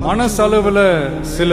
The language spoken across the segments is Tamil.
மனசளவுல சில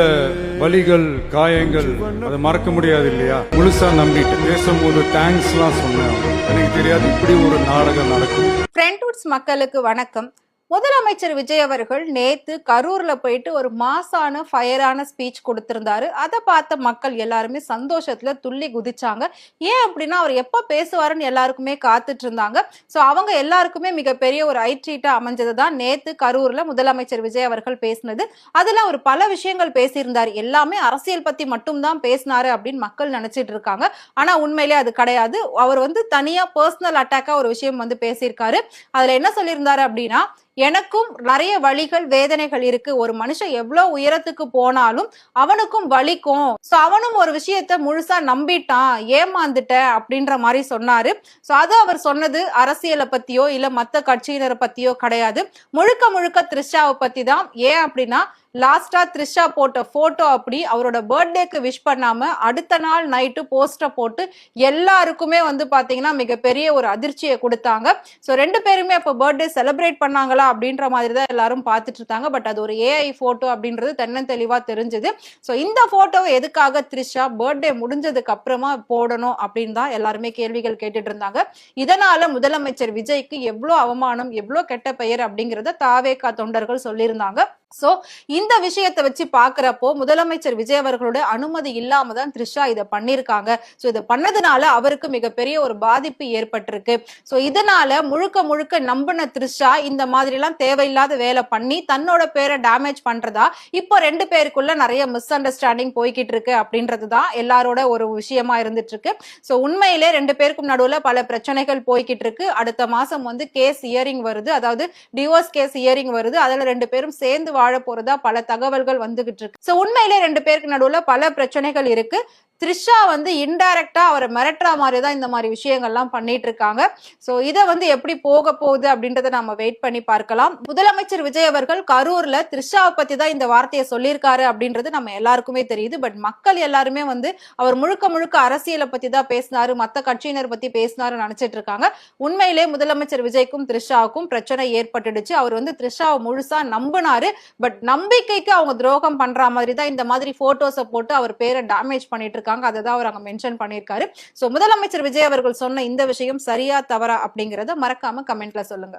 வலிகள் காயங்கள் அதை மறக்க முடியாது இல்லையா. முழுசா நம்பிட்டு பேசும்போது தேங்க்ஸ் எல்லாம் சொன்னேன். எனக்கு தெரியாது இப்படி ஒரு நாடகம் நடக்கும். ஃப்ரெண்ட்வுட்ஸ் மக்களுக்கு வணக்கம். முதலமைச்சர் விஜய் அவர்கள் நேத்து கரூர்ல போயிட்டு ஒரு மாசான ஃபயரான ஸ்பீச் கொடுத்திருந்தாரு. அதை பார்த்த மக்கள் எல்லாருமே சந்தோஷத்துல துள்ளி குதிச்சாங்க. ஏன் அப்படின்னா அவர் எப்ப பேசுவாருன்னு எல்லாருக்குமே காத்துட்டு இருந்தாங்க. சோ அவங்க எல்லாருக்குமே மிகப்பெரிய ஒரு ஐட்ரீட்டா அமைஞ்சதுதான் நேத்து கரூர்ல முதலமைச்சர் விஜய் அவர்கள் பேசினது. அதுல ஒரு பல விஷயங்கள் பேசியிருந்தாரு. எல்லாமே அரசியல் பத்தி மட்டும் தான் பேசினாரு அப்படின்னு மக்கள் நினைச்சிட்டு இருக்காங்க. ஆனா உண்மையிலே அது கிடையாது. அவர் தனியா பர்சனல் அட்டாக்கா ஒரு விஷயம் பேசியிருக்காரு. அதுல என்ன சொல்லியிருந்தாரு அப்படின்னா, எனக்கும் நிறைய வலிகள் வேதனைகள் இருக்கு. ஒரு மனுஷன் எவ்வளவு உயரத்துக்கு போனாலும் அவனுக்கும் வலிக்கும். சோ அவனும் ஒரு விஷயத்த முழுசா நம்பிட்டான், ஏமாந்துட்ட அப்படின்ற மாதிரி சொன்னாரு. சோ அது அவர் சொன்னது அரசியலை பத்தியோ இல்ல மத்த கட்சியினரை பத்தியோ கிடையாது. முழுக்க முழுக்க த்ரிஷாவை பத்தி தான். ஏன் அப்படின்னா லாஸ்டா த்ரிஷா போட்ட போட்டோ அப்படி அவரோட பர்த்டேக்கு விஷ் பண்ணாம அடுத்த நாள் நைட்டு போஸ்டர் போட்டு எல்லாருக்குமே பாத்தீங்கன்னா மிகப்பெரிய ஒரு அதிர்ச்சியை கொடுத்தாங்க. சோ ரெண்டு பேருமே அப்ப பர்த்டே செலிப்ரேட் பண்ணாங்களா அப்படின்ற மாதிரி தான் எல்லாரும் பார்த்துட்டு இருந்தாங்க. பட் அது ஒரு ஏஐ போட்டோ அப்படின்றது தென்னந்தெளிவா தெரிஞ்சது. சோ இந்த போட்டோவை எதுக்காக த்ரிஷா பர்த்டே முடிஞ்சதுக்கு அப்புறமா போடணும் அப்படின்னு தான் எல்லாருமே கேள்விகள் கேட்டுட்டு இருந்தாங்க. இதனால முதலமைச்சர் விஜய்க்கு எவ்வளவு அவமானம், எவ்வளவு கெட்ட பெயர் அப்படிங்கறத தாவேகா தொண்டர்கள் சொல்லியிருந்தாங்க. சோ இந்த விஷயத்தை வச்சு பாக்குறப்போ முதலமைச்சர் விஜய் அவர்களோட அனுமதி இல்லாம தான் த்ரிஷா இதை பண்ணிருக்காங்க. சோ இதை பண்ணதுனால அவருக்கு மிகப்பெரிய ஒரு பாதிப்பு ஏற்பட்டிருக்கு. சோ இதனால முழுக்க முழுக்க நம்பின த்ரிஷா இந்த மாதிரி எல்லாம் தேவையில்லாத வேலை பண்ணி தன்னோட பேரை டேமேஜ் பண்றதா இப்போ ரெண்டு பேருக்குள்ள நிறைய மிஸ் அண்டர்ஸ்டாண்டிங் போய்கிட்டு இருக்கு அப்படின்றதுதான் எல்லாரோட ஒரு விஷயமா இருந்துட்டு இருக்கு. சோ உண்மையிலே ரெண்டு பேருக்கும் நடுவுல பல பிரச்சனைகள் போய்கிட்டு இருக்கு. அடுத்த மாசம் கேஸ் ஹியரிங் வருது, அதாவது டிவோர்ஸ் கேஸ் ஹியரிங் வருது. அதுல ரெண்டு பேரும் சேர்ந்து வாழ போறதா பல தகவல்கள் வந்துகிட்டு இருக்கு. சோ உண்மையிலே ரெண்டு பேருக்கு நடுவுல பல பிரச்சனைகள் இருக்கு. த்ரிஷா இன்டைரக்டா அவரை மிரட்டுற மாதிரிதான் இந்த மாதிரி விஷயங்கள்லாம் பண்ணிட்டு இருக்காங்க. சோ இதை எப்படி போக போகுது அப்படின்றத நம்ம வெயிட் பண்ணி பார்க்கலாம். முதலமைச்சர் விஜய் அவர்கள் கரூர்ல த்ரிஷாவை பத்தி தான் இந்த வார்த்தையை சொல்லியிருக்காரு அப்படின்றது நம்ம எல்லாருக்குமே தெரியுது. பட் மக்கள் எல்லாருமே அவர் முழுக்க முழுக்க அரசியலை பத்தி தான் பேசினாரு, மத்த கட்சியினர் பத்தி பேசினாரு நினைச்சிட்டு இருக்காங்க. உண்மையிலே முதலமைச்சர் விஜய்க்கும் த்ரிஷாவுக்கும் பிரச்சனை ஏற்பட்டுடுச்சு. அவர் த்ரிஷாவை முழுசா நம்பினாரு. பட் நம்பிக்கைக்கு அவங்க துரோகம் பண்ற மாதிரி தான் இந்த மாதிரி போட்டோஸை போட்டு அவர் பேரை டேமேஜ் பண்ணிட்டு இருக்காங்க. அததான் அவர் அங்க மென்ஷன் பண்ணிருக்காரு. சோ முதலமைச்சர் விஜய் அவர்கள் சொன்ன இந்த விஷயம் சரியா தவறா அப்படிங்கறத மறக்காம கமெண்ட்ல சொல்லுங்க.